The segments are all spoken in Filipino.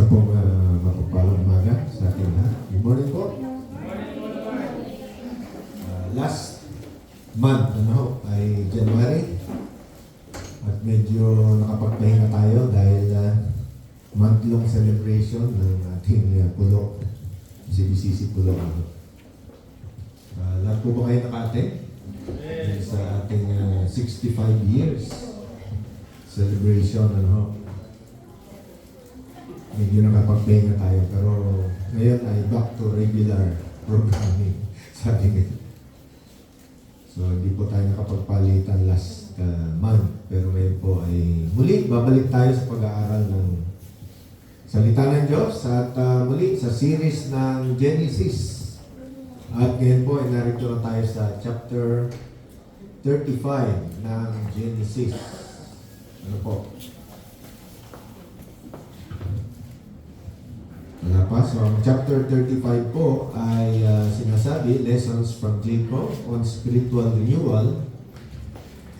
Isa pong mapagpalang umaga sa ating lahat. Good morning po. Last month ay January at medyo nakapagpahinga tayo dahil month-long celebration ng ating Pulo, CBCC Pulo. Lahat po ba kayo nakate? Sa ating 65 years celebration, medyo nakapagpahinga tayo, pero ngayon ay back to regular programming sa ating. So, hindi po tayo nakapagpalitan last month, pero ngayon po ay muli, babalik tayo sa pag-aaral ng Salita ng Diyos at muli sa series ng Genesis. At ngayon po ay narito na tayo sa chapter 35 ng Genesis. Ano po? Wala pa. So, ang chapter 35 po ay sinasabi, Lessons from Jacob on Spiritual Renewal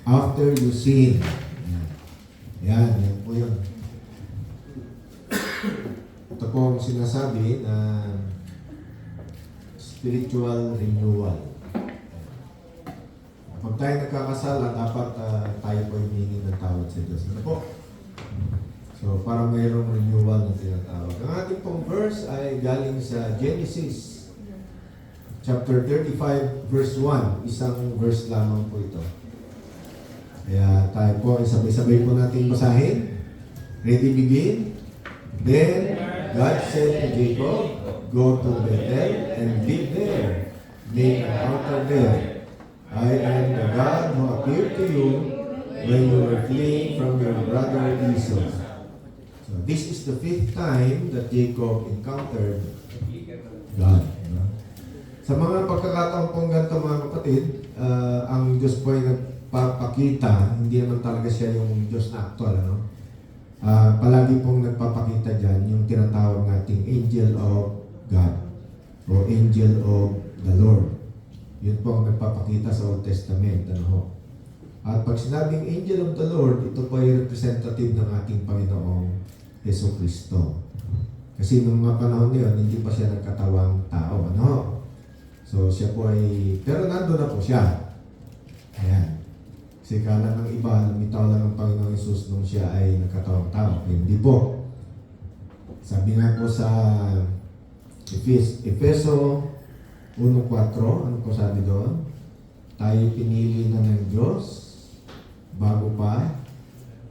After You Sin. Yan po yun. Ito po ang sinasabi na spiritual renewal. Pag tayo nagkakasala, dapat tayo po humingi ng tawad sa Diyos. Ano po? So, parang mayroong renewal na tinatawag. Ang ating pong verse ay galing sa Genesis chapter 35 verse 1. Isang verse lamang po ito. Kaya tayo po, sabay-sabay po natin basahin. Ready, begin? Then God said to Jacob, "Go to Bethel and live there. Make an altar there. I am the God who appeared to you when you were fleeing from your brother Esau." So this is the 5th time that Jacob encountered God. Sa mga pagkakataon pong ganito mga kapatid, ang Diyos po ay nagpapakita, hindi naman talaga siya yung Diyos na actual, palagi pong nagpapakita dyan yung tinatawag nating angel of God o angel of the Lord. Yun po ang nagpapakita sa Old Testament. At pag sinabing angel of the Lord, ito po ay representative ng ating Panginoong Hesus Kristo. Kasi nung mga panahon na yun, hindi pa siya nagkatawang tao. So siya po ay, pero nandun na po siya. Ayan. Kasi kala ng iba, lumitaw lang ng Panginoong Hesus nung siya ay nagkatawang tao. Hindi po. Sabi nga po sa Efeso 1:4, ano po sabi doon? Tayo pinili na ng Diyos bago pa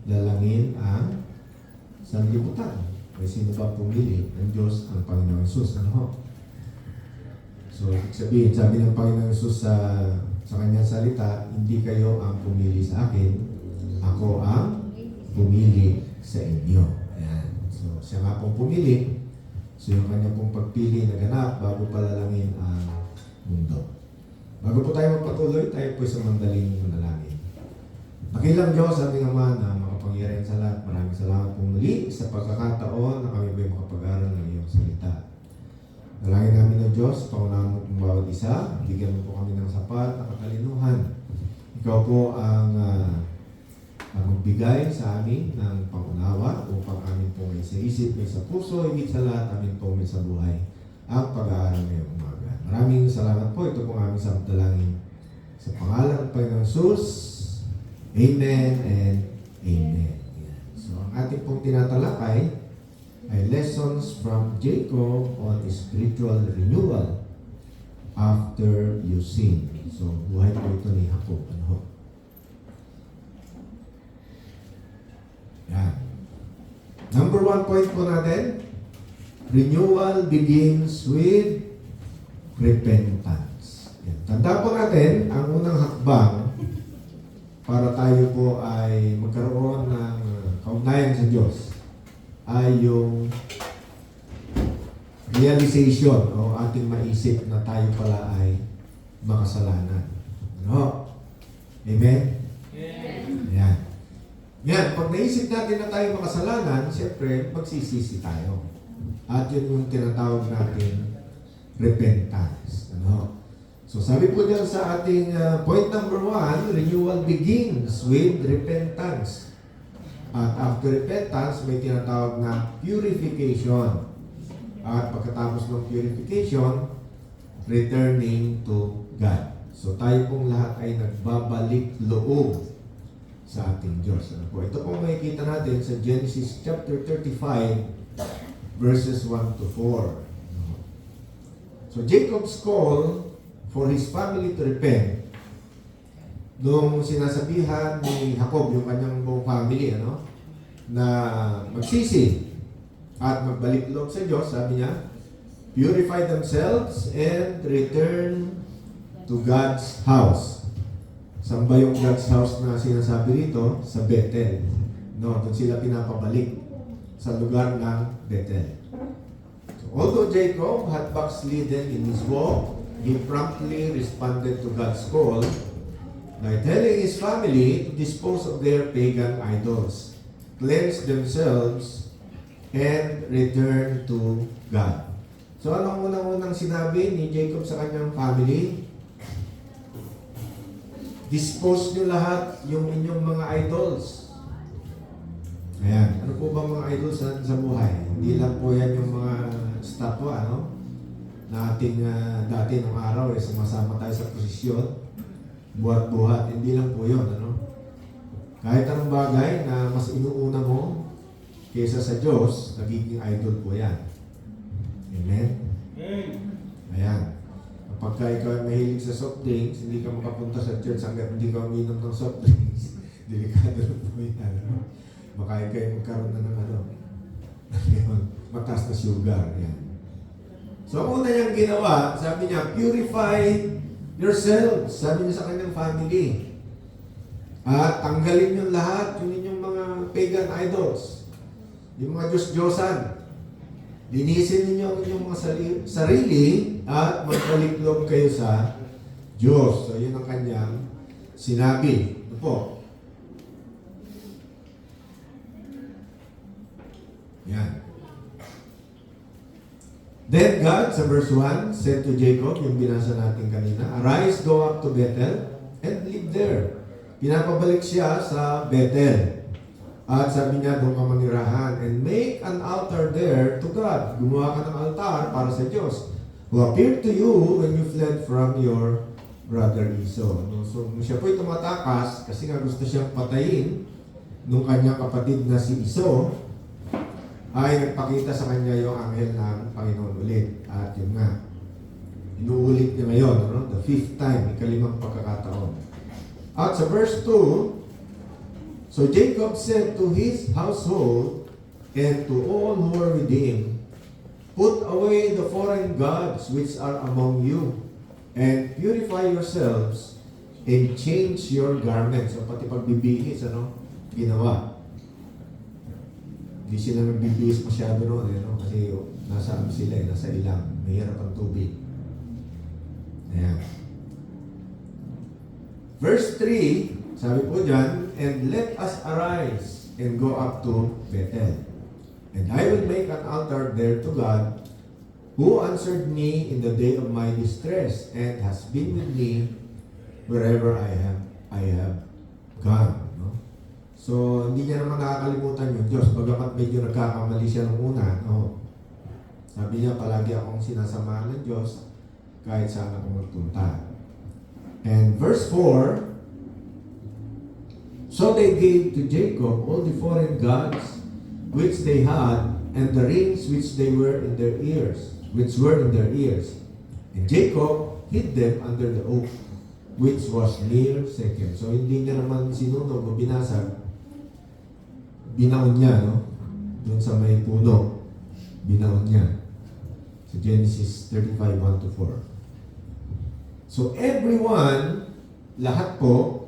lalangin ang sanlibutan. May sino ba pumili ng Diyos ang Panginoong Hesus? So, sabi ng Panginoong Hesus sa kanyang salita, hindi kayo ang pumili sa akin, ako ang pumili sa inyo. Ayan. So, siya nga pong pumili. So, yung kanyang pong pagpili na ganap bago palalangin ang mundo. Bago po tayo magpatuloy, tayo po sa mandaling manalangin. Dakilang Diyos, aming Ama na makapangyarihan sa lahat, maraming salamat po muli sa pagkakataon na kami may makapag-aral ng iyong salita. Dalangin namin ng Diyos, pangunahan mo kong bawat isa, bigyan mo po kami ng sapat na katalinuhan. Ikaw po ang magbigay sa amin ng pangunawa upang amin po may sa isip, may sa puso, higit sa lahat, amin po may sa buhay ang pag-aaral ngayong umaga. Maraming salamat po. Ito pong aming samtalangin sa pangalan ng Panginoong Hesus. Amen and Amen. So, ang ating pong tinatalakay ay Lessons from Jacob on Spiritual Renewal After You Sin. So, buhay po ito ni Jacob. Yan. Number 1 point po natin, renewal begins with repentance. Yan. Tanda po natin, ang unang hakbang para tayo po ay magkaroon ng kaugnayan sa Diyos ay yung realization o ating maisip na tayo pala ay makasalanan. Amen? Yan. Yan, pag naisip natin na tayo makasalanan, siyempre, magsisisi tayo. At yun yung tinatawag natin repentance. So sabi po dyan sa ating point number 1, renewal begins with repentance. At after repentance, may tinatawag na purification. At pagkatapos ng purification, returning to God. So tayo pong lahat ay nagbabalik loob sa ating Diyos. Ano po? Ito pong makikita natin sa Genesis chapter 35 verses 1 to 4. So Jacob's call for his family to repent, nung sinasabihan ni Jacob, yung kanyang buong family, na magsisi at magbalik loob sa Diyos, sabi niya, purify themselves and return to God's house. Saan ba yung God's house na sinasabi rito? Sa Bethel. No, doon sila pinapabalik sa lugar ng Bethel. So, although Jacob had backslidden in his walk, he promptly responded to God's call by telling his family to dispose of their pagan idols, cleanse themselves, and return to God. So anong unang-unang sinabi ni Jacob sa kanyang family? Dispose nyo lahat yung inyong mga idols. Ayan. Ano po bang mga idols natin sa buhay? Hindi lang po yan yung mga statwa, na ating dati nung araw, sumasama tayo sa posisyon, buhat-buhat. Hindi lang po yun, Kahit anong bagay na mas inuuna mo kaysa sa Diyos, nagiging idol po yan. Amen? Ayan. Kapag ikaw ay mahilig sa soft drinks, hindi ka makapunta sa church hanggang hindi ka uminom ng soft drinks. Delikado na po yan. Baka ikaw ay magkaroon na ng mataas na sugar. Yan. So, ang una niyang ginawa, sabi niya, purify yourselves. Sabi niya sa kanyang family. At tanggalin niyo lahat yung inyong mga pagan idols. Yung mga Diyos-Diyosan. Linisin ninyo ang inyong mga sarili at magpaliklob kayo sa Diyos. So, yun ang kanyang sinabi. Ito po. Yan. Then God, sa verse 1, said to Jacob, yung binasa natin kanina, arise, go up to Bethel, and live there. Pinapabalik siya sa Bethel. At sabi niya, doon ka manirahan, and make an altar there to God. Gumawa ka ng altar para sa Diyos, who appeared to you when you fled from your brother Esau. So, siya po'y tumatakas kasi nga gusto siyang patayin nung kanyang kapatid na si Esau, ay nagpakita sa kanya yung anghel ng Panginoon ulit. At yun nga, inuulit niya ngayon, the fifth time, ikalimang pagkakataon. At sa verse 2, so Jacob said to his household and to all who were with him, put away the foreign gods which are among you, and purify yourselves, and change your garments. So pati pagbibihis, ginawa. Hindi sila nagbibihis masyado noon, kasi nasa sila, nasa ilang, mahirap ang tubig. Ayan. Verse 3, sabi po dyan, and let us arise and go up to Bethel. And I will make an altar there to God, who answered me in the day of my distress, and has been with me wherever I have gone. So, hindi niya naman nakakalimutan yung Diyos. Bagamat medyo nagkakamali siya nung una. Sabi niya, palagi akong sinasamahan ng Diyos kahit saan ako magpunta. And verse 4, so they gave to Jacob all the foreign gods which they had, and the rings which were in their ears. And Jacob hid them under the oak, which was near Shechem. So hindi niya naman sinunog o binasag. Binaon niya, doon sa may puno. Binaon niya. Sa Genesis 35, 1-4. So everyone, lahat po,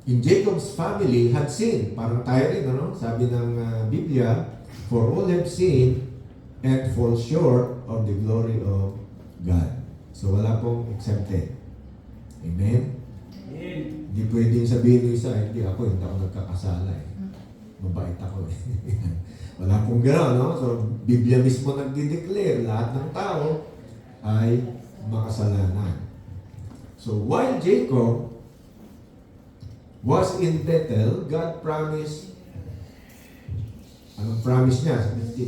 in Jacob's family had sinned. Parang tayo rin, sabi ng Biblia, for all have sinned and fall short of the glory of God. So wala pong exempted. Amen? Hindi pwedeng sabihin ng isa, hindi ako nagkakasala Mabait ako Wala pong gano'n, So, Biblia mismo nagdi-declare, lahat ng tao ay makasalanan. So, while Jacob was in Bethel, God promised, anong promise niya?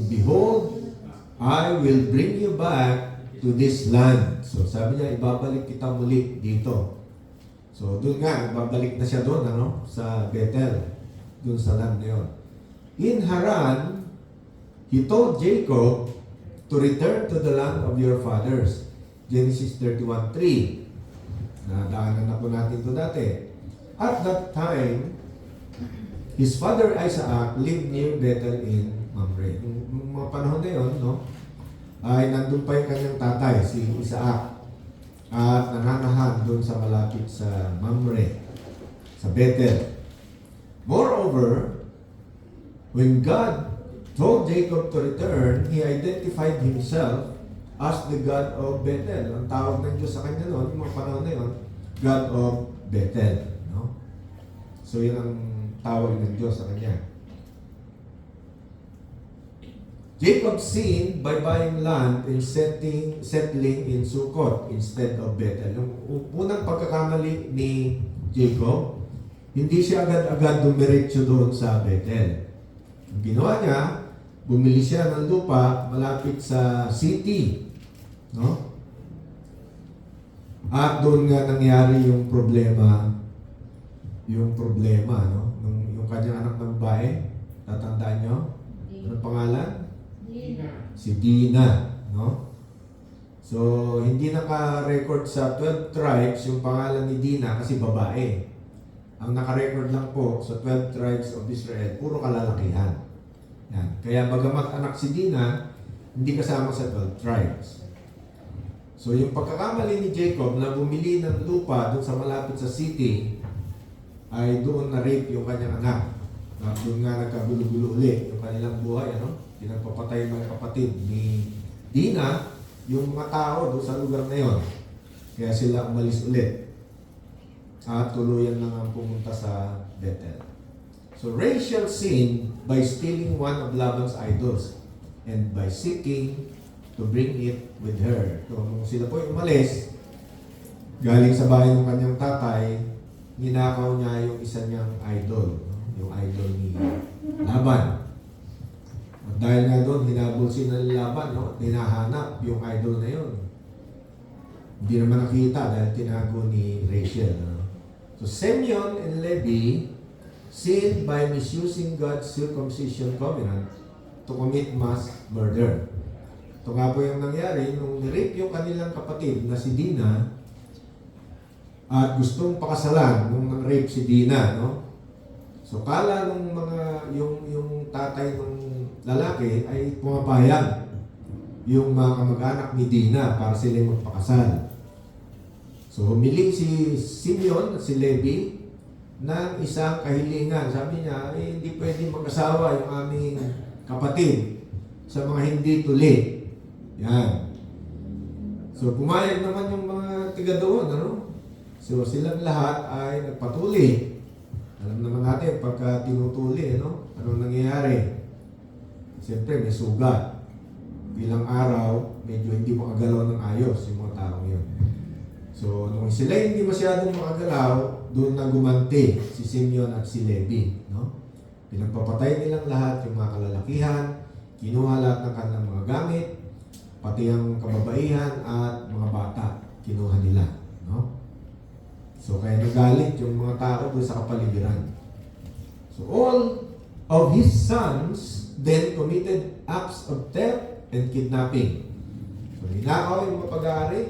Behold, I will bring you back to this land. So sabi niya, ibabalik kita muli dito. So doon nga, ibabalik na siya doon, sa Bethel, doon sa land na yun. In Haran, He told Jacob to return to the land of your fathers. Genesis 31:3. Nadaanan na po natin ito dati. At that time, his father Isaac lived near Bethel in Mamre. Yung mga panahon na yun, ay nandun pa yung kanyang tatay, si Isaac. At nananahan doon sa malapit sa Mamre, sa Bethel. Moreover, when God told Jacob to return, he identified himself as the God of Bethel. Ang tawag ng Diyos sa kanya noon, yung mga panahon na yun, God of Bethel. So yun ang tawag ng Diyos sa kanya. Jacob sinned by buying land and settling in Sukkot instead of Bethel. Yung unang pagkakamali ni Jacob, hindi siya agad-agad dumiretso doon sa Bethel. Ang ginawa niya, bumili siya ng lupa malapit sa city. At doon nga nangyari yung problema, yung kanyang anak ng babae, tatandaan nyo? Anong pangalan? Dina. Si Dina, So, hindi naka-record sa 12 tribes yung pangalan ni Dina kasi babae. Ang naka-record lang po sa 12 tribes of Israel, puro kalalakihan. Yan. Kaya bagamat anak si Dina, hindi kasama sa 12 tribes. So, yung pagkakamali ni Jacob na bumili ng lupa doon sa malapit sa city, ay doon na-rape yung kanyang anak. Doon nga nagkagulo-gulo ulit yung kanilang buhay, pinagpapatay ng kapatid ni Dina, yung mga tao doon sa lugar na yon. Kaya sila umalis ulit. At tuluyan na nga pumunta sa Bethel. So Rachel sinned by stealing one of Laban's idols and by seeking to bring it with her. So nung sila po umalis, galing sa bahay ng kanyang tatay, ninakaw niya yung isa niyang idol, yung idol ni Laban. At dahil nga doon, hinabol si Laban, hinahanap yung idol na yun. Hindi naman nakita dahil tinago ni Rachel. So Simeon and Levi sinned by misusing God's circumcision covenant to commit mass murder. Ito nga po yung nangyari, nung nirape yung kanilang kapatid na si Dina, at gustong pakasalan nung nang-rape si Dina, So kala nung yung tatay ng lalaki ay pumapayag yung mga kamag-anak ni Dina para sila magpakasal. So humiling si Simeon at si Levi ng isang kahilingan. Sabi niya, hindi pwede mag-asawa yung aming kapatid sa mga hindi tuli. Yan. So pumayag naman yung mga tiga doon, So silang lahat ay nagpatuli. Alam naman natin, pagka tinutuli, anong nangyayari? Siyempre, may sugat. Bilang araw, medyo hindi makagalaw ng ayos yung mga taong yun. So, nung sila hindi masyadong makagalaw, doon na gumanti si Simeon at si Levi. Pinagpapatay nilang lahat yung mga kalalakihan, kinuha lahat ng kanilang mga gamit, pati ang kababaihan at mga bata, kinuha nila. So, kaya nagalit yung mga tao doon sa kapaligiran. So, all of his sons then committed acts of theft and kidnapping. So, ninakaw yung mga pag-aari,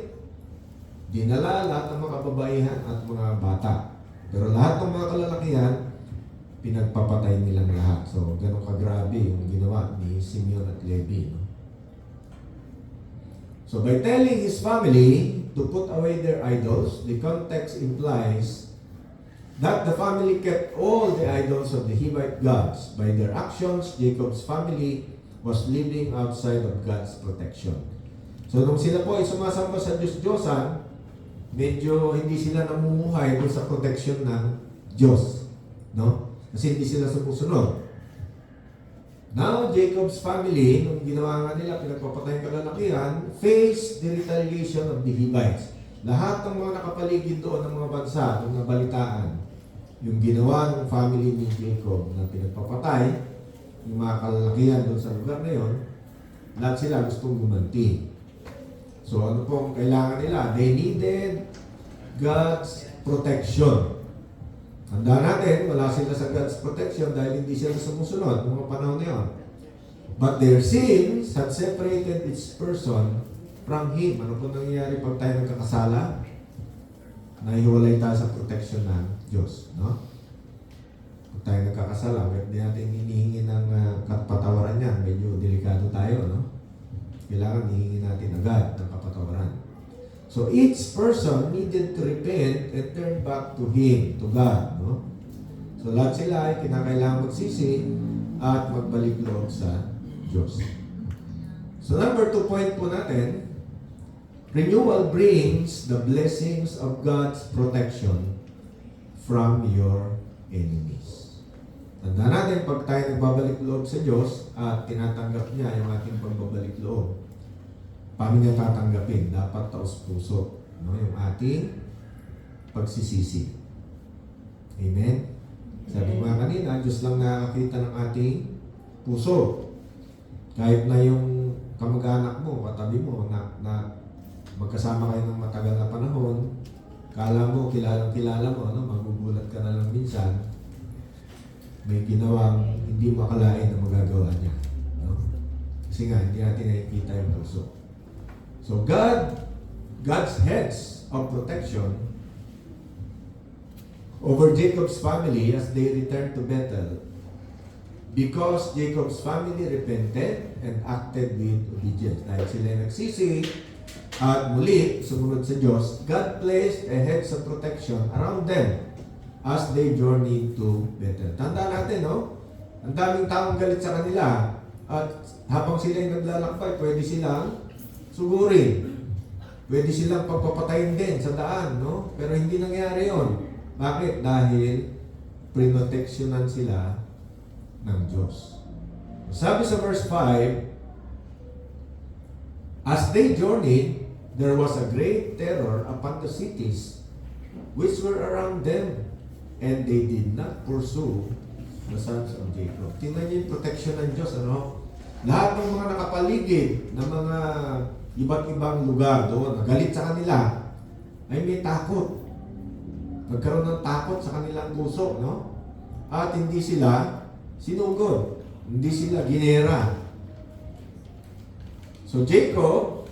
dinala lahat ng mga kababaihan at mga bata. Pero lahat ng mga kalalakihan, pinagpapatay nilang lahat. So, ganun kagrabe yung ginawa ni Simeon at Levi. So, by telling his family to put away their idols, the context implies that the family kept all the idols of the Hivite gods. By their actions, Jacob's family was living outside of God's protection. So, nung sila po ay sumasamba sa Diyos-Diyosan, medyo hindi sila namumuhay doon sa protection ng Diyos. Kasi hindi sila sumusunod. Now, Jacob's family, nung ginawa nga nila, pinagpapatay ang kalalakihan, faced the retaliation of the Hivites. Lahat ng mga nakapaligid doon ng mga bansa, nung nabalitaan, yung ginawa ng family ni Jacob na pinagpapatay, yung mga kalalakihan doon sa lugar na yon, lahat sila gustong gumanti. So ano pong kailangan nila? They needed God's protection. Tandaan natin, wala sila sa God's protection dahil hindi sila sumusunod ng mga panahon na yun. But their sins had separated each person from Him. Ano po nangyayari pag tayo nagkakasala? Nahiwalay tayo sa protection ng Diyos. No? Pag tayo nagkakasala, hindi natin hinihingi ng kapatawaran yan. Medyo delikado tayo. No? Kailangan hihingi natin agad ng kapatawaran. So each person needed to repent and turn back to Him, to God. No? So lahat sila ay kinakailangan magsisi at magbalik loob sa Diyos. So number 2 point po natin, renewal brings the blessings of God's protection from your enemies. Tandaan natin, pag tayo nagbabalik loob sa Diyos at tinatanggap niya yung ating pagbabalik loob, paano niya tatanggapin? Dapat taos-puso, no? Yung ating pagsisisi. Amen? Sabi ko nga kanina, Diyos lang nakakita ng ating puso. Kahit na yung kamag-anak mo, katabi mo, na magkasama kayo ng matagal na panahon, kala mo, kilalang-kilala mo, no? Magugulat ka na lang minsan, may ginawang hindi makalain na magagawa niya. No? Kasi nga, hindi natin nakikita yung puso. So God's heads of protection over Jacob's family as they returned to Bethel, because Jacob's family repented and acted with obedience. Dahil sila nagsisi at muli sumunod sa Diyos, God placed a hedge of protection around them as they journeyed to Bethel. Tandaan natin, no? Ang daming taong galit sa kanila at habang sila ay naglalakbay, pwede silang sugurin. Pwede silang pagpapatayin din sa daan, no? Pero hindi nangyari yon. Bakit? Dahil prinoteksyonan sila ng Diyos. Sabi sa verse 5, as they journeyed, there was a great terror upon the cities which were around them, and they did not pursue the sons of Jacob. Tingnan niyo yung protection ng Diyos, ano? Lahat ng mga nakapaligid ng mga iba't ibang lugar doon, nagalit sa kanila, ay may takot. Nagkaroon ng takot sa kanilang puso, no? At hindi sila sinugod. Hindi sila ginera. So Jacob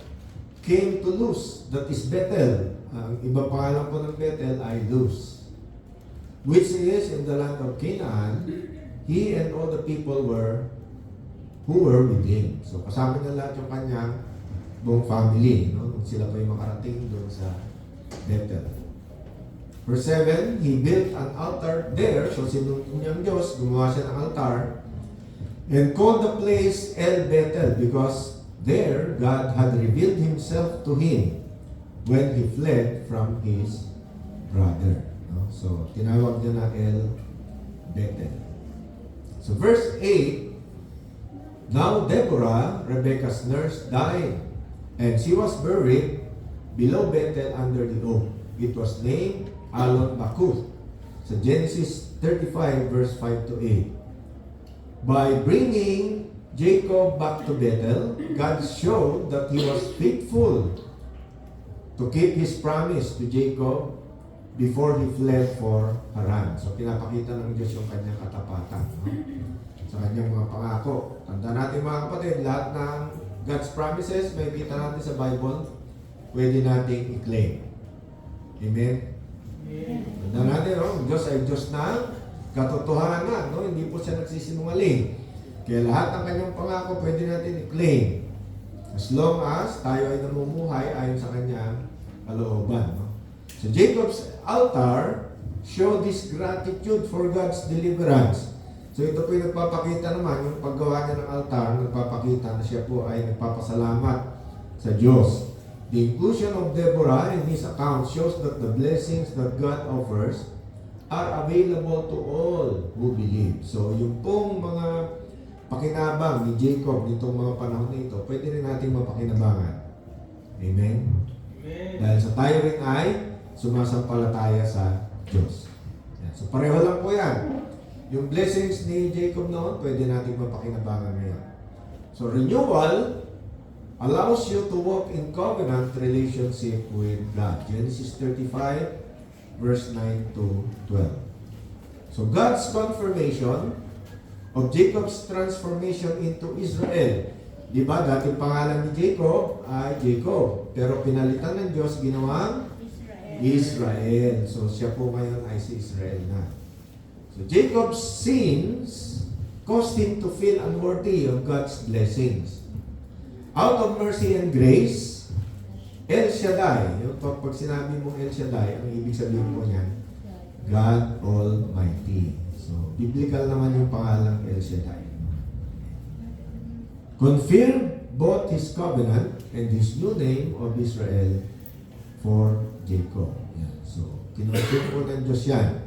came to Luz, that is Bethel. Ang ibang pangalan po ng Bethel ay Luz, which is in the land of Canaan. He and all the people who were with him. So kasama na lahat yung kanyang buong family, no? Sila pa yung makarating doon sa Bethel. Verse 7, he built an altar there. So sinunod niya ang Diyos, gumawa siya ng altar, and called the place El Bethel, because there God had revealed Himself to him when he fled from his brother. No? So tinawag niya na El Bethel. So verse 8, now Deborah, Rebekah's nurse, died, and she was buried below Bethel under the oak. It was named Alon Bakuth. So Genesis 35 verse 5 to 8. By bringing Jacob back to Bethel, God showed that He was faithful to keep His promise to Jacob before he fled for Haran. So pinapakita ng Diyos yung kanyang katapatan, no? Sa kanyang mga pangako. Tandaan natin mga kapatid, lahat ng God's promises, may kita natin sa Bible, pwede nating i-claim. Amen? Tandaan natin, no? Diyos ay Diyos ng katotohanan, no? Hindi po siya nagsisinungaling. Kaya lahat ng kanyang pangako pwede natin i-claim. As long as tayo ay namumuhay ayon sa kanyang kalooban, no? So Jacob's altar showed this gratitude for God's deliverance. So ito po yung nagpapakita naman, yung paggawa niya ng altar, nagpapakita na siya po ay nagpapasalamat sa Diyos. The inclusion of Deborah in his account shows that the blessings that God offers are available to all who believe. So yung pong mga pakinabang ni Jacob nitong mga panahon na ito, pwede rin natin mapakinabangan. Amen? Amen. Dahil sa tayo rin ay sumasampalataya sa Diyos. Yes. So pareho lang po yan. Yung blessings ni Jacob noon, pwede natin mapakinabangan ngayon. So renewal allows you to walk in covenant relationship with God. Genesis 35, verse 9 to 12. So God's confirmation of Jacob's transformation into Israel. Di ba, dating pangalan ni Jacob ay Jacob. Pero pinalitan ng Diyos, ginawang Israel. So siya po ngayon ay si Israel na. So Jacob's sins caused him to feel unworthy of God's blessings. Out of mercy and grace, El Shaddai, yung pag sinabi mo El Shaddai, ang ibig sabihin po niyan, God Almighty. So, biblical naman yung pangalang El Shaddai. Confirmed both His covenant and His new name of Israel for Jacob. Yan. So, kinonfirm po ng Diyos yan.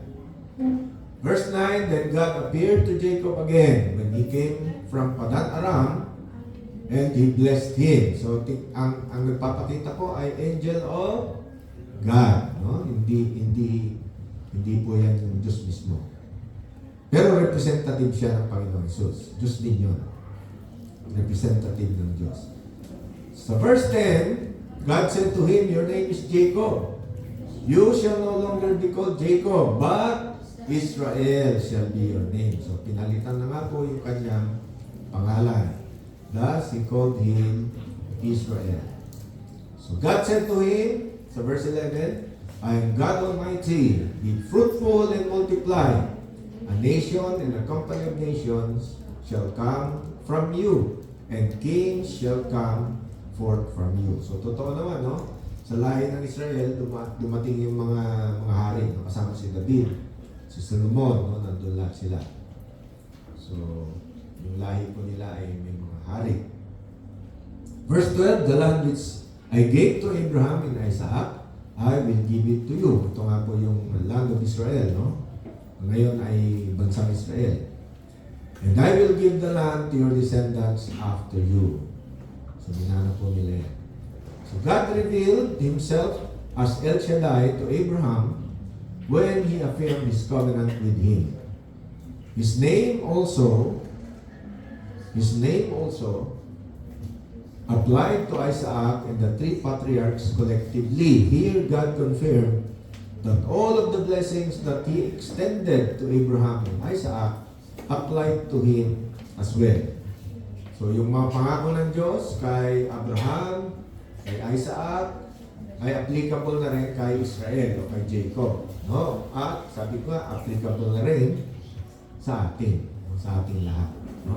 Verse 9, then God appeared to Jacob again when he came from Padan Aram and He blessed him. So, ang nagpapakita po ay angel of God. No? Hindi po yan yung Diyos mismo. Pero representative siya ng Panginoon Jesus. Diyos din yun. Representative ng Diyos. Sa verse 10, God said to him, your name is Jacob. You shall no longer be called Jacob, but Israel shall be your name. So pinalitan na nga po yung kanyang pangalan. Thus, He called him Israel. So God said to him, sa verse 11, I am God Almighty, be fruitful and multiply. A nation and a company of nations shall come from you, and kings shall come forth from you. So, totoo naman, no? Sa lahi ng Israel, dumating yung mga hari, kasama si David, si Solomon, no? Nandun lahat sila. So, yung lahi po nila ay may mga hari. Verse 12, the land which I gave to Abraham and Isaac, I will give it to you. Ito nga po yung land of Israel, no? Ngayon ay bansang Israel. And I will give the land to your descendants after you. So, minana po nila yan. So, God revealed Himself as El Shaddai to Abraham when He affirmed His covenant with him. His name also applied to Isaac and the three patriarchs collectively. Here, God confirmed that all of the blessings that He extended to Abraham and Isaac applied to him as well. So yung mga pangako ng Diyos kay Abraham, kay Isaac, ay applicable na rin kay Israel o kay Jacob. No? At sabi ko nga, applicable na rin sa atin, sa ating lahat. No?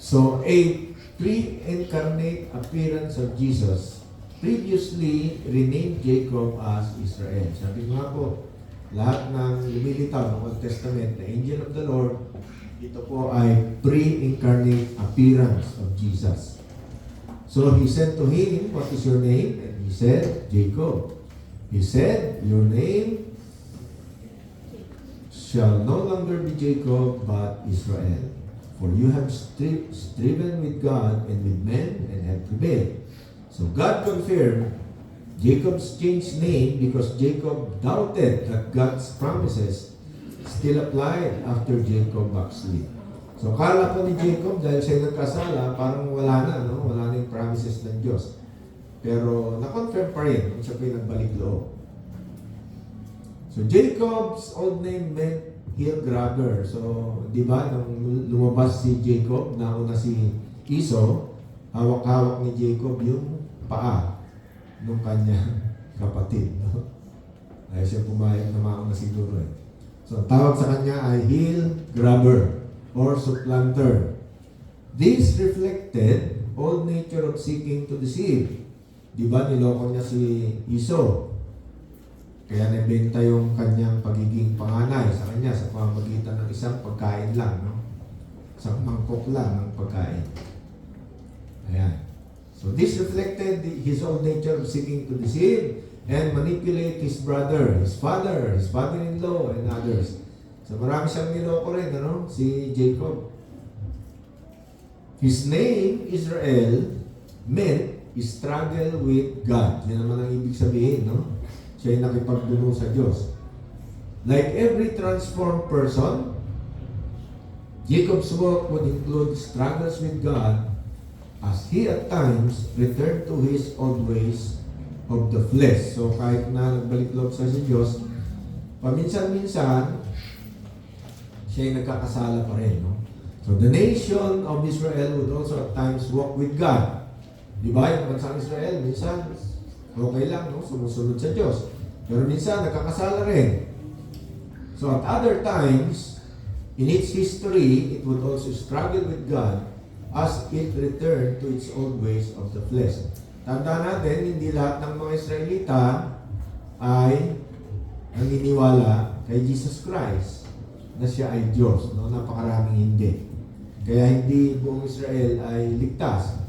So a pre-incarnate appearance of Jesus previously renamed Jacob as Israel. Sabi ko nga po, lahat ng lumilitaw ng Old Testament, the angel of the Lord, ito po ay pre-incarnate appearance of Jesus. So He said to him, what is your name? And he said, Jacob. He said, your name shall no longer be Jacob, but Israel. For you have striven with God and with men and have prevailed. So God confirmed Jacob's changed name because Jacob doubted that God's promises still applied after Jacob backslid. So kala po ni Jacob dahil siya nagkasala, parang wala na, no? Wala na yung promises ng Diyos. Pero na-confirm pa rin kung siya po yung nagbalik loob. So Jacob's old name meant heel grabber. So, di ba, nung lumabas si Jacob, nauna si Esau, hawak-hawak ni Jacob yung paa ng kanyang kapatid. No? Ay siya pumayag na mauna siguro eh. So, tawag sa kanya ay heel grabber or supplanter. This reflected old nature of seeking to deceive. Di ba, niloko niya si Esau. Kaya nabenta yung kanyang pagiging panganay sa kanya sa pamamagitan ng isang pagkain lang, no? Isang mangkok lang ng pagkain. Ayan. So this reflected his old nature of seeking to deceive and manipulate his brother, his father-in-law, and others. So marami siyang niloko rin, ano? Si Jacob. His name, Israel, meant struggle with God. Yan naman ang ibig sabihin, no? Siya ay nakipagbuno sa Diyos. Like every transformed person, Jacob's walk would include struggles with God as he at times returned to his old ways of the flesh. So kahit na nagbalik loob sa Diyos, paminsan-minsan, siya ay nagkakasala pa rin. No? So the nation of Israel would also at times walk with God. Di ba? Yung bansang Israel, minsan okay lang, no? Sumusunod sa Diyos. Pero minsan, nagkakasala rin. So at other times, in its history, it would also struggle with God as it returned to its old ways of the flesh. Tandaan natin, hindi lahat ng mga Israelita ay naniniwala kay Jesus Christ na siya ay Diyos. No? Napakaraming hindi. Kaya hindi buong Israel ay ligtas.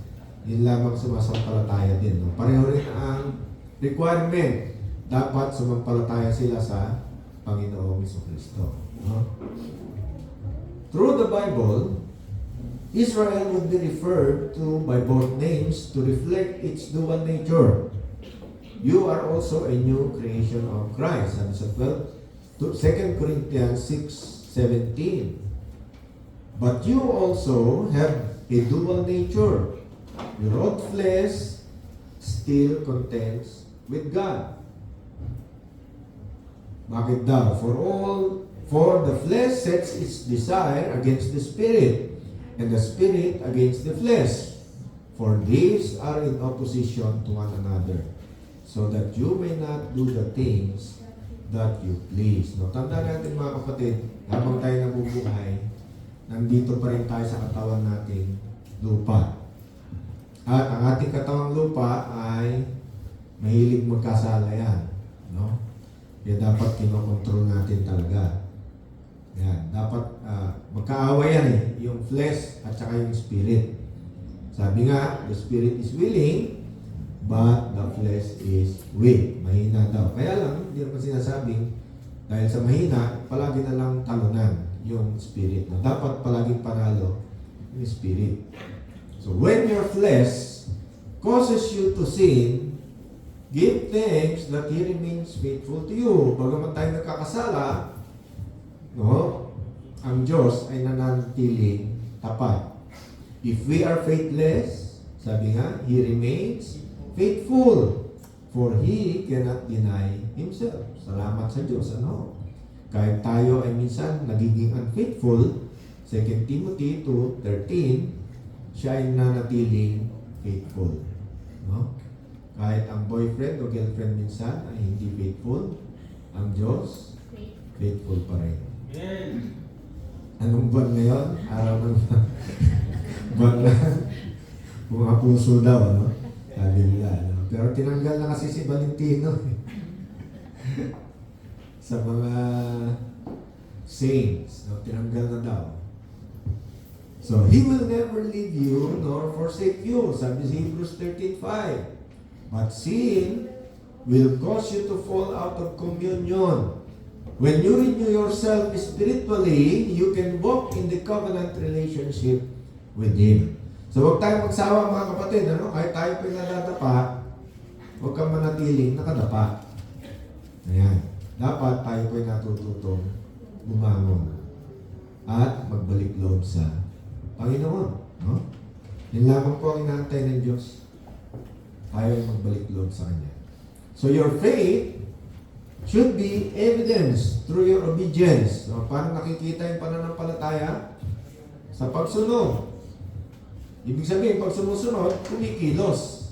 Yun lamang sumasampalataya din. No? Pareho rin ang requirement. Dapat sumampalataya sila sa Panginoong Jesucristo. No? Through the Bible, Israel would be referred to by both names to reflect its dual nature. You are also a new creation of Christ. Sabi sa 2 Corinthians 6:17. But you also have a dual nature. Your old flesh still contends with God. Bakit daw? For the flesh sets its desire against the spirit, and the spirit against the flesh. For these are in opposition to one another, so that you may not do the things that you please. No, tandaan natin mga kapatid, habang tayo nabubuhay, nandito pa rin tayo sa katawan nating lupa. At ang ating katawang lupa ay mahilig magkasala yan. No? Kaya dapat kinokontrol natin talaga. Yan. Dapat magkaaway yan yung flesh at saka yung spirit. Sabi nga, the spirit is willing, but the flesh is weak. Mahina daw. Kaya lang, hindi naman sinasabing, dahil sa mahina, palagi na lang talunan yung spirit. No? Dapat palaging panalo yung spirit. So when your flesh causes you to sin, give thanks that He remains faithful to you. Bagaman tayo nagkakasala, no, ang Diyos ay nananatiling tapat. If we are faithless, sabi nga, He remains faithful, for He cannot deny Himself. Salamat sa Diyos. Ano? Kahit tayo ay minsan nagiging unfaithful, 2 Timothy 2:13, siya ay nanatiling faithful. No? Kahit ang boyfriend o girlfriend minsan ay hindi faithful, ang Diyos faithful pa rin. Anong buwan ngayon? Araw ng buwan na mga puso daw, ano? Sabi nila, ano? Pero tinanggal na kasi si Valentino sa mga saints, no? Tinanggal na daw. So, He will never leave you nor forsake you. Sabi sa Hebrews 13:5. But sin will cause you to fall out of communion. When you renew yourself spiritually, you can walk in the covenant relationship with Him. So, huwag tayo magsawa mga kapatid. Ano? Kahit tayo po nadadapa, huwag kang manatiling nakadapa. Ayan. Dapat tayo po natututong bumangon at magbalik loob sa Panginoon. No? Yun lamang po ang inaantay ng Diyos. Tayo ay magbalik loob sa Kanya. So your faith should be evidence through your obedience. So, paano nakikita yung pananampalataya? Sa pagsunod. Ibig sabihin, pag sumusunod, kumikilos.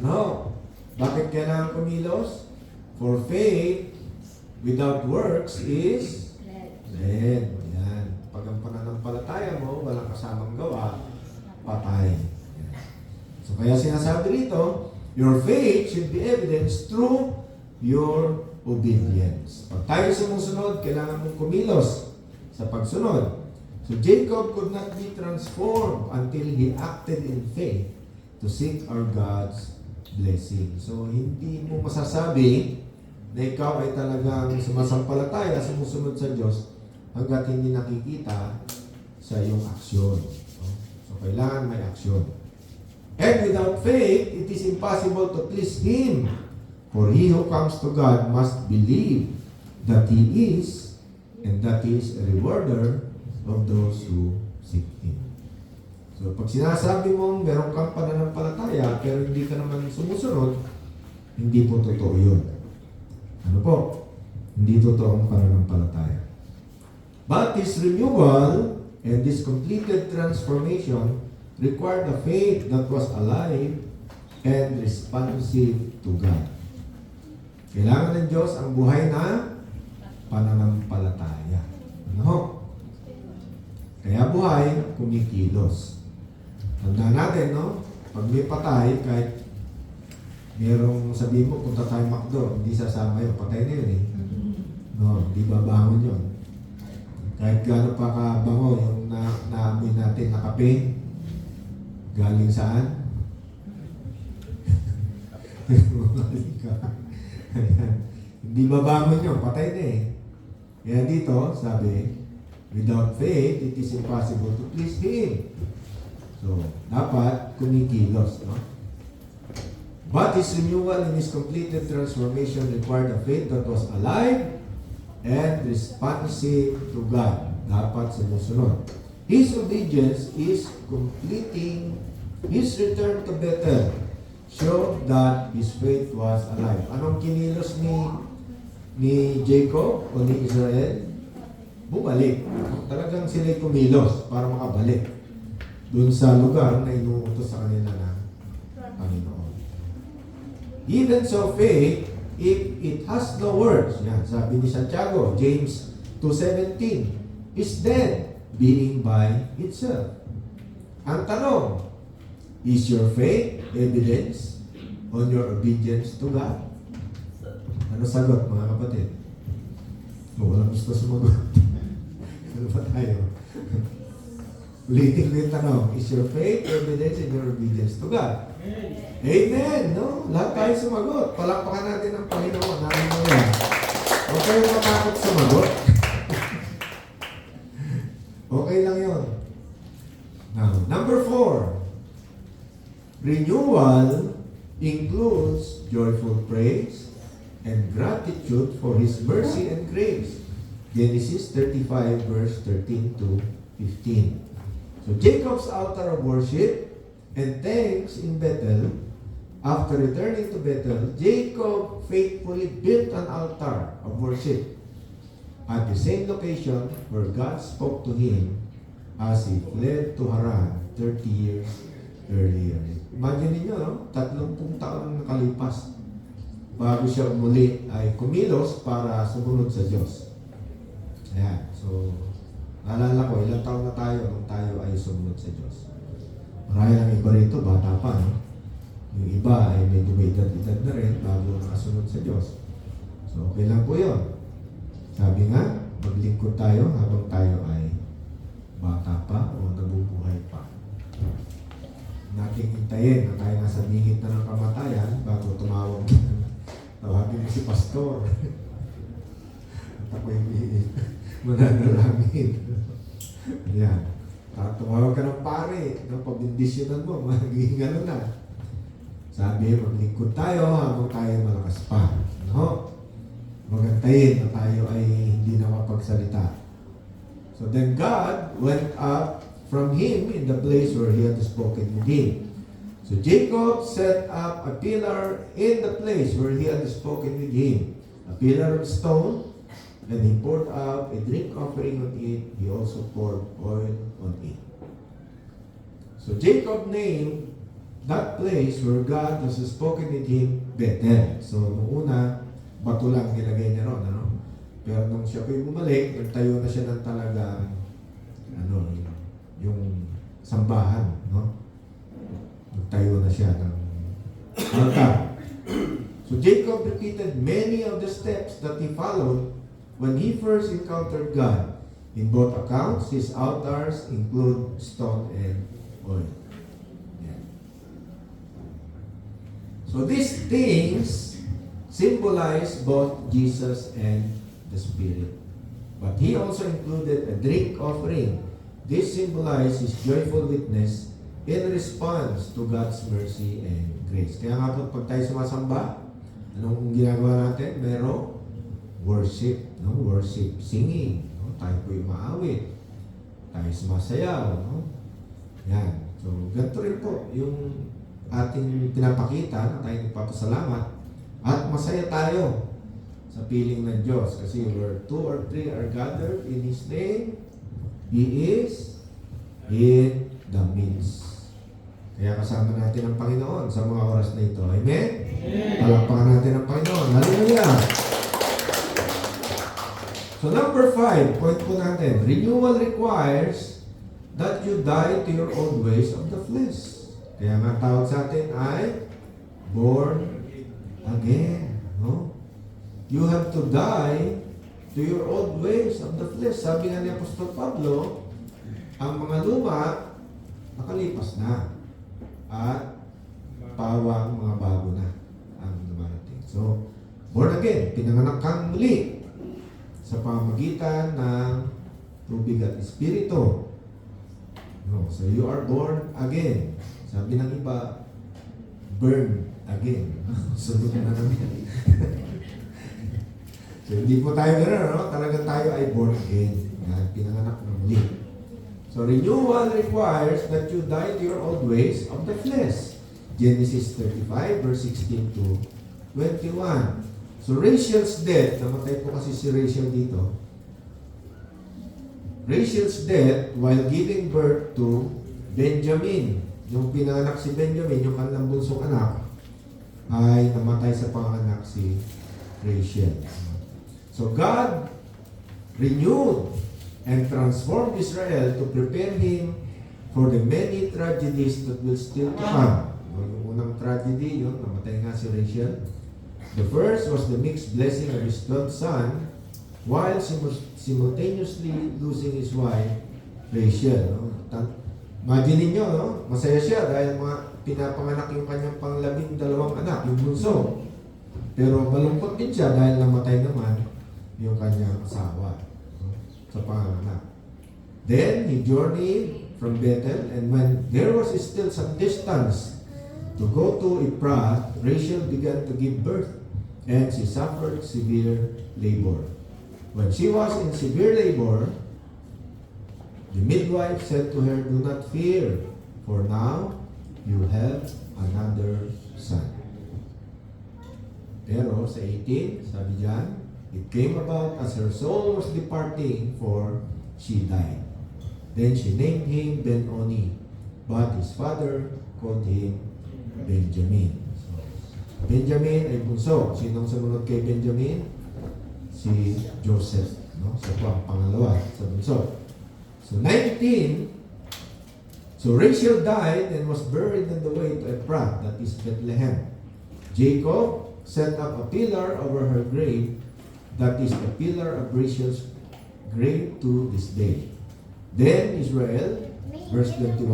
No. Bakit kailangan kumilos? For faith without works is dead. Yan. Pag ang pananampalataya mo, walang kasamang gawa, patay. Yan. So kaya sinasabi rito, your faith should be evidenced through your obedience. Pag tayo sumusunod, kailangan mong kumilos sa pagsunod. So Jacob could not be transformed until he acted in faith to seek our God's blessing. So hindi mo masasabi na ikaw ay talagang sumasampalataya, sumusunod sa Diyos hanggat hindi nakikita sa iyong aksyon. So kailangan may aksyon. And without faith, it is impossible to please Him. For he who comes to God must believe that He is, and that He is a rewarder of those who seek Him. So, pag sinasabi mong meron kang pananampalataya, pero hindi ka naman sumusunod, hindi po totoo yun. Ano po? Hindi totoo ang pananampalataya. But this renewal and this completed transformation required a faith that was alive and responsive to God. Kailangan ng Diyos ang buhay na pananampalataya. Ano? Kaya buhay, kumikilos. Tandaan natin, no? Pag may patay, kahit merong sabihin mo, punta tayo McDo, hindi sasama yun. Patay na yun eh. No, hindi babangon yun. Kahit gano'n pa kabango yung naamoy natin na kape, galing saan? Galing ka. Hindi babangon yun, patay na eh. Kaya dito, sabi, without faith, it is impossible to please Him. So, dapat kumikilos, no? But His renewal and His completed transformation required a faith that was alive and responsive to God. Dapat sumusunod. His obedience is completing His return to Bethel showed that His faith was alive. Anong kinilos ni Jacob o ni Israel? Bumalik. Talagang sila'y kumilos para makabalik doon sa lugar na inuutos sa kanila ng Panginoon. Even so, faith, if it has no works, yan, sabi ni Santiago, James 2:17, is dead, being by itself. Ang tanong, is your faith evidence on your obedience to God? Ano sagot, mga kapatid? Walang gusto sumagot. Ano ba tayo? Ulitin ko yung tanong, is your faith evidence in your obedience to God? Amen! No? Lahat tayo sumagot. Palakpakan natin ang Panginoon. Narin mo yan. Huwag kayong matakot sumagot. Okay lang yun. Now, number 4. Renewal includes joyful praise and gratitude for His mercy and grace. Genesis 35 verse 13 to 15. So Jacob's altar of worship and thanks in Bethel. After returning to Bethel, Jacob faithfully built an altar of worship at the same location where God spoke to him as he fled to Haran 30 years earlier. Imagine niyo, no? 30 taon ang nakalipas bago siya muli ay kumilos para sumunod sa Diyos. Ayan. So, naalala ko, ilang taon na tayo nung tayo ay sumunod sa Diyos. Marami ang iba rito, bata pa, no? Yung iba ay medyo may edad na rin bago nakasunod sa Diyos. So, okay lang po yun. Sabi nga, maglingkod tayo habang tayo ay bata pa o nabubuhay pa. Nating hintayin na tayo nasa bingit na ng kamatayan bago tumawag. Tawagin mo si pastor. At ako'y mananalangin. Ayan. Tumawag ka ng pare, pabindisyonan mo, magiging ano na. Sabi, maglingkod tayo habang tayo malakas pa. No? Magantayin na tayo ay hindi na mapagsalita. So then God went up from him in the place where he had spoken with him. So Jacob set up a pillar in the place where he had spoken with him, a pillar of stone, and he poured out a drink offering on it. He also poured oil on it. So Jacob named that place where God has spoken with him, Bethel. So nung una, bato lang nilagay niya ron, ano? Pero nung siya po'y bumalik, nagtayo na siya ng talagang, yung sambahan, no? Nagtayo na siya ng altar. So Jacob repeated many of the steps that he followed when he first encountered God. In both accounts, his altars include stone and oil. Yeah. So these things symbolize both Jesus and the Spirit. But he also included a drink offering. This symbolizes his joyful witness in response to God's mercy and grace. Kaya nga po, pag tayo sumasamba, Anong ginagawa natin? Meron worship, no? Worship, singing, no? Tayo po'y maawit. Tayo sumasayaw, no? Yan. So, ganito rin po yung ating pinapakita na tayo nagpapasalamat at masaya tayo sa piling ng Diyos. Kasi where 2 or 3 are gathered in His name, He is in the midst. Kaya kasama natin ang Panginoon sa mga oras na ito. Amen? Palakpakan natin ang Panginoon. Hallelujah! So number 5, point po natin, renewal requires that you die to your old ways of the flesh. Kaya nga tawag sa atin ay born again. No? You have to die to your old ways of the flesh. Sabi nga ni Apostol Pablo, ang mga luma nakalipas na at pawang mga bago na ang dumarating. So, born again, pinanganak kang muli sa pamagitan ng tubig at espiritu. No, so you are born again. Sabi ng iba, burn again. Sunod na namin. So, hindi po tayo gano'n, no? Talagang tayo ay born again. Yan, pinanganak ng muli. So, renewal requires that you die to your old ways of the flesh. Genesis 35, verse 16 to 21. So, Rachel's death, namatay po kasi si Rachel dito. Rachel's death while giving birth to Benjamin. Yung pinanganak si Benjamin, yung kanilang bunsong anak, ay namatay sa panganak si Rachel. So, God renewed and transformed Israel to prepare him for the many tragedies that will still to come. Yung unang tragedy, yun, namatay nga si Rachel. The first was the mixed blessing of his 12th son, while simultaneously losing his wife, Rachel. No? Imagine ninyo, no? Masaya siya dahil pinapanganak yung kanyang pang-12 anak, yung bunso. Pero malungkot din siya dahil namatay naman yung kanyang asawa. Sa panganak. Then he journeyed from Bethel, and when there was still some distance to go to Ephrath, Rachel began to give birth, and she suffered severe labor. When she was in severe labor, the midwife said to her, "Do not fear, for now you have another son." Pero sa 18, sabi diyan, it came about as her soul was departing, for she died. Then she named him Ben-Oni, but his father called him Benjamin. So, Benjamin ay bunso. Sinong sumunod kay Benjamin? Si Joseph. No? So, ang pangalawa sa bunso. So, 19, so Rachel died and was buried on the way to Ephrath, that is Bethlehem. Jacob set up a pillar over her grave, that is the pillar of Rachel's grave to this day. Then Israel, verse 21,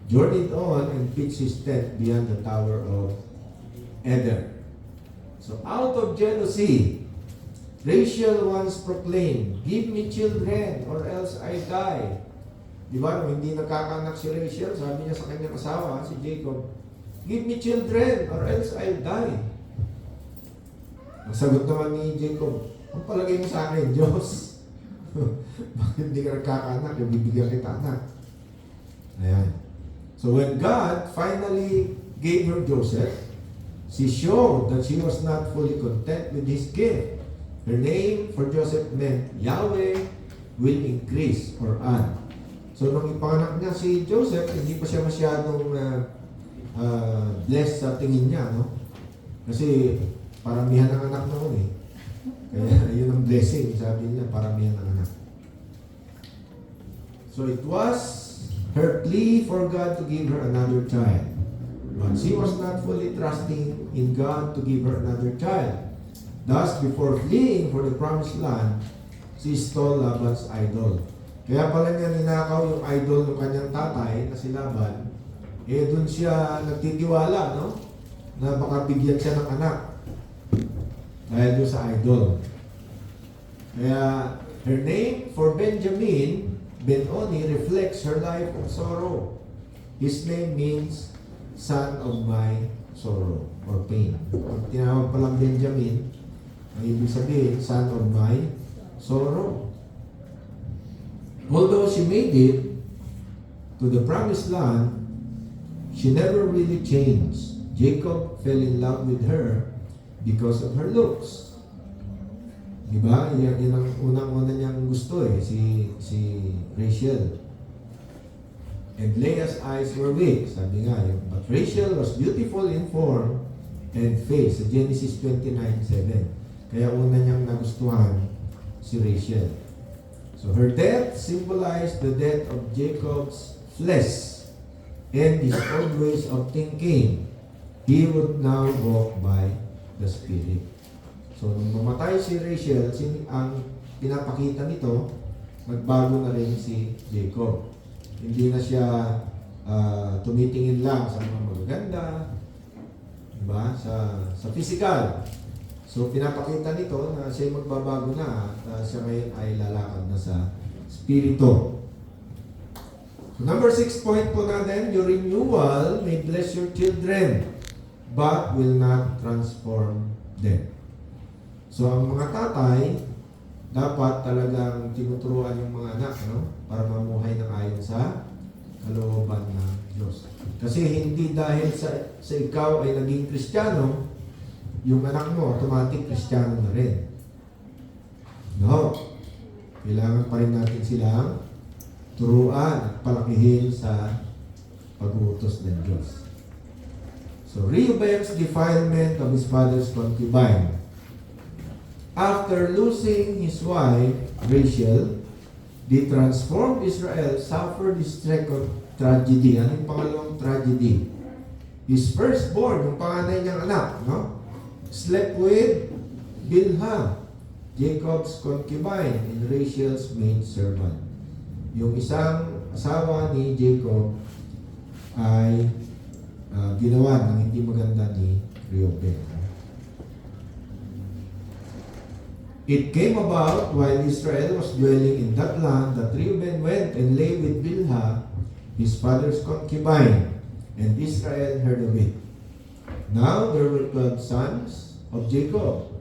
journeyed on and pitched his tent beyond the tower of Eder. So out of jealousy, Rachel once proclaimed, "Give me children or else I die." Di ba? Nung hindi nagkakanak si Rachel, sabi niya sa kanyang asawa, si Jacob, "Give me children or else I'll die." Ang sagot naman ni Jacob, "Ang palagay mo sa akin, Diyos, bakit hindi ka nagkakanak? Bibigyan kita anak." Ayan. So when God finally gave her Joseph, she showed that she was not fully content with his gift. Her name for Joseph meant, Yahweh will increase or add. So nung ipanganak niya si Joseph, hindi pa siya masyadong blessed sa tingin niya, no? Kasi paramihan ng anak noon eh. Kaya yun ang blessing, sabi niya, paramihan ng anak. So it was her plea for God to give her another child. But she was not fully trusting in God to give her another child. Thus, before fleeing for the promised land, she stole Laban's idol. Kaya pala niya ninakaw yung idol ng kanyang tatay na si Laban. Dun siya nagtitiwala, no? Na baka bigyan siya ng anak. Dahil doon sa idol. Kaya, her name for Benjamin, Ben-Oni, reflects her life of sorrow. His name means son of my sorrow or pain. Pag tinawag palang Benjamin, ang ibig sabihin, son of my sorrow. Although she made it to the promised land, she never really changed. Jacob fell in love with her because of her looks. Diba? Yan ang unang-una niyang gusto si Rachel. And Leah's eyes were weak. Sabi nga, but Rachel was beautiful in form and face. Sa Genesis 29:7. Kaya una niyang nagustuhan si Rachel. So her death symbolized the death of Jacob's flesh and his old ways of thinking. He would now walk by the Spirit. So nung mamatay si Rachel, ang pinapakita nito, nagbago na rin si Jacob. Hindi na siya tumitingin lang sa mga magaganda, diba? Sa physical. So pinapakita nito na siya magbabago na at siya ngayon ay lalakad na sa spirito. So number 6 point po natin, your renewal may bless your children but will not transform them. So ang mga tatay, dapat talagang tinuturuan yung mga anak, no? Para mamuhay ng ayon sa kalooban ng Diyos. Kasi hindi dahil sa ikaw ay naging Kristiyano, yung anak mo automatic Kristiyano na rin. No. Kailangan pa rin natin silang turuan at palakihin sa pag-uutos ng Diyos. So Rehoboam's defilement of his father's concubine. After losing his wife, Rachel, the transformed Israel suffered his second tragedy. Ano yung pangalawang tragedy? His firstborn, yung panganay niyang anak, no? Slept with Bilhah, Jacob's concubine and Rachel's maidservant. Yung isang asawa ni Jacob ay ginawa ng hindi maganda ni Reuben. It came about while Israel was dwelling in that land that Reuben went and lay with Bilhah, his father's concubine, and Israel heard of it. Now there were 12 sons of Jacob.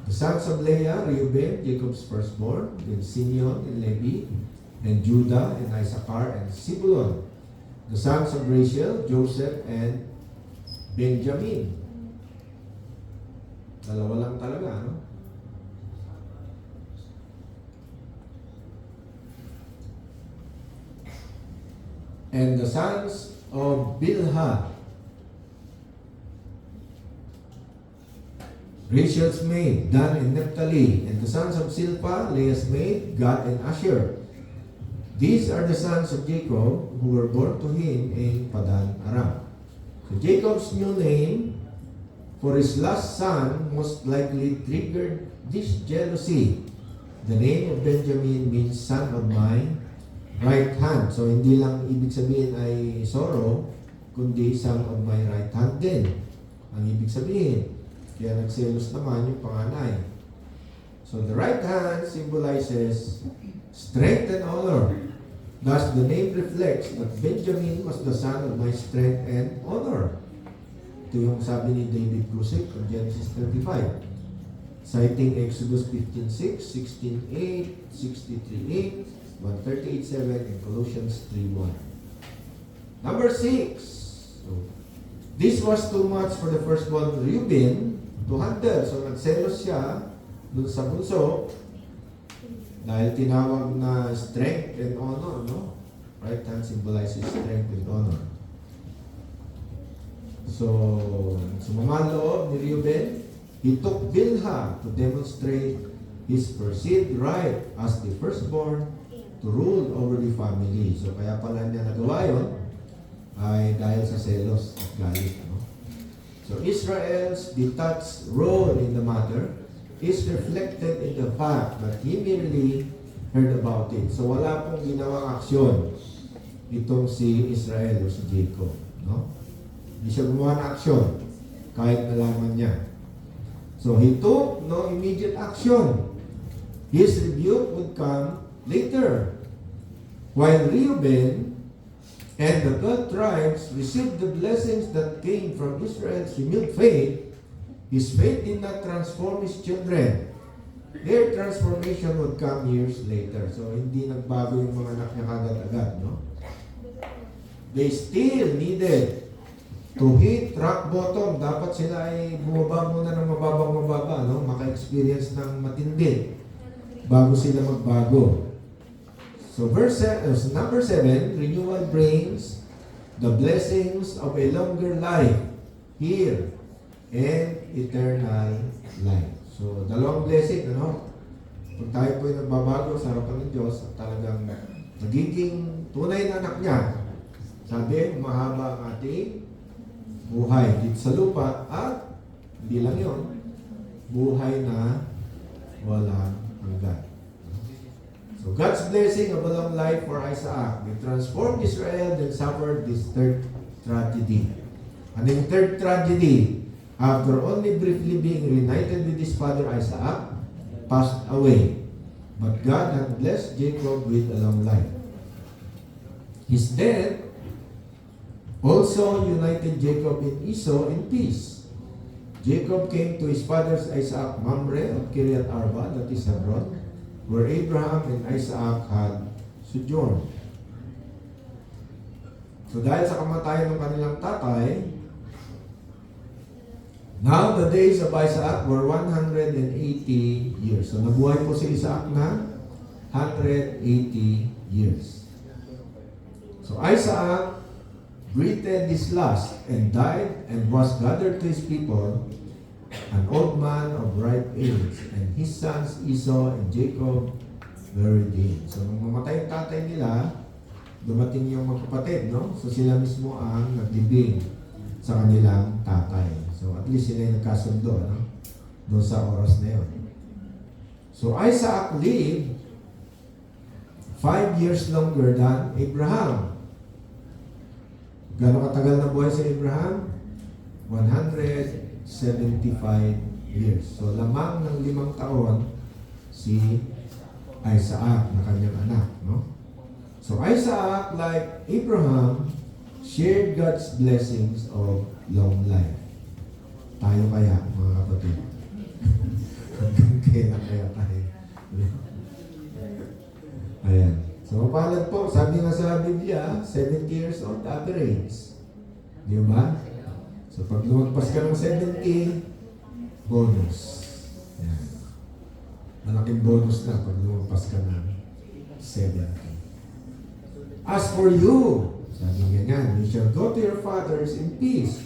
The sons of Leah, Reuben, Jacob's firstborn, then Simeon and Levi, and Judah and Issachar and Zebulun. The sons of Rachel, Joseph and Benjamin. Dalawa lang talaga, no? And the sons of Bilhah, Rachel's maid, Dan and Naphtali, and the sons of Silpah, Leah's maid, Gad and Asher. These are the sons of Jacob who were born to him in Padan Aram. So Jacob's new name for his last son most likely triggered this jealousy. The name of Benjamin means son of mine right hand. So hindi lang ibig sabihin ay sorrow, kundi son of my right hand din. Ang ibig sabihin. Kaya nagselos naman yung panganay. So the right hand symbolizes strength and honor. Thus the name reflects that Benjamin was the son of my strength and honor. Ito yung sabi ni David Gusick on Genesis 35. Citing Exodus 15:6, 16:8, 63:8, 138:7, and Colossians 3:1. Number 6. So, this was too much for the firstborn Reuben to handle. So nagselos siya dun sa bunso dahil tinawag na strength and honor, no? Right hand symbolizes strength and honor. So, sumama loob ni Reuben, he took Bilhah to demonstrate his perceived right as the firstborn to rule over the family. So, kaya pala niya nagawa yun ay dahil sa selos at galit, no? So, Israel's detached role in the matter is reflected in the fact that he merely heard about it. So, wala pong ginawang aksyon itong si Israel o si Jacob, no? Hindi siya gumawa ng aksyon kahit nalaman niya. So, he took no immediate action. His rebuke would come later. While Reuben And the 12 tribes received the blessings that came from Israel's renewed faith. His faith did not transform his children. Their transformation would come years later. So, hindi nagbago yung mga anak niya agad-agad, no? They still needed to hit rock bottom. Dapat sila ay bumaba muna ng mababang-mababa, no? Maka-experience ng matindi bago sila magbago. So number 7, renewal brings the blessings of a longer life here and eternal life. So, dalawang blessing, ano? Pag tayo po ay nagbabago sa harapan ng Diyos at talagang nagiging tunay na anak niya, sabi, mahaba ang ating buhay dito sa lupa at hindi lang yun, buhay na walang hanggan. So God's blessing of a long life for Isaac. He transformed Israel, then suffered this third tragedy. And in third tragedy, after only briefly being reunited with his father Isaac, passed away. But God had blessed Jacob with a long life. His death also united Jacob and Esau in peace. Jacob came to his father's Isaac Mamre of Kiriath Arba, that is Hebron, where Abraham and Isaac had sojourned. So dahil sa kamatayan ng kanilang tatay, now the days of Isaac were 180 years. So nabuhay po si Isaac na 180 years. So Isaac breathed his last and died and was gathered to his people, an old man of ripe age, and his sons Esau and Jacob buried him. So, nung mamatay yung tatay nila, dumating yung magkapatid, no? So, sila mismo ang naglibing sa kanilang tatay. So, at least sila yung nagkasundo, no? Doon sa oras na yun. So, Isaac lived 5 years longer than Abraham. Gano'ng katagal na buhay si Abraham? 175 years. So, lamang ng 5 taon si Isaac na kanyang anak, no? So, Isaac, like Abraham, shared God's blessings of long life. Tayo kaya, mga kapatid? Hanggang kailan kaya tayo? Ayan. So, mapalad po. Sabi nga sa Biblia, 70 years old, average. Di ba? So, pag lumagpas ka ng 70, bonus. Yan. Malaking bonus na pag lumagpas ka ng 70. As for you, sabi ganyan, you shall go to your fathers in peace.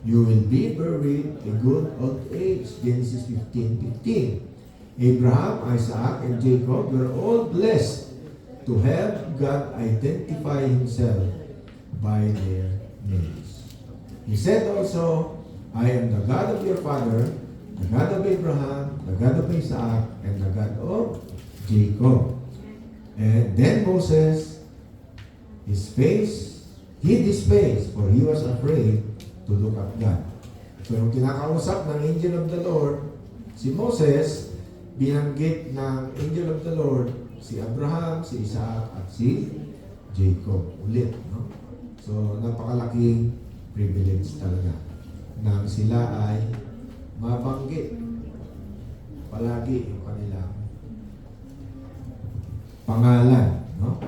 You will be buried a good old age. Genesis 15:15. Abraham, Isaac, and Jacob were all blessed to help God identify Himself by their names. He said also, I am the God of your father, the God of Abraham, the God of Isaac, and the God of Jacob. And then Moses, hid his face, for he was afraid to look at God. So, yung kinakausap ng angel of the Lord, si Moses, binanggit ng angel of the Lord, si Abraham, si Isaac, at si Jacob. Ulit, no? So, napakalaking privilege talaga na sila ay mabanggit palagi yung kanilang pangalan, no?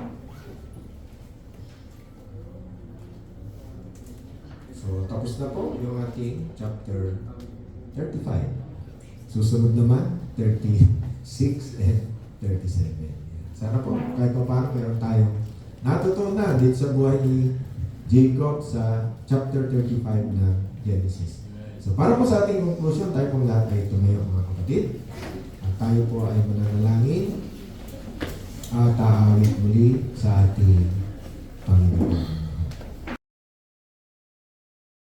So, tapos na po yung ating chapter 35. Susunod naman, 36 and 37. Sana po, kahit pa paano meron tayong natutunan dito sa buhay ni Jacob sa chapter 35 ng Genesis. So, para po sa ating conclusion, tayo pong lahat ay tumayo, mga kapatid. At tayo po ay mananalangin at aawit muli sa ating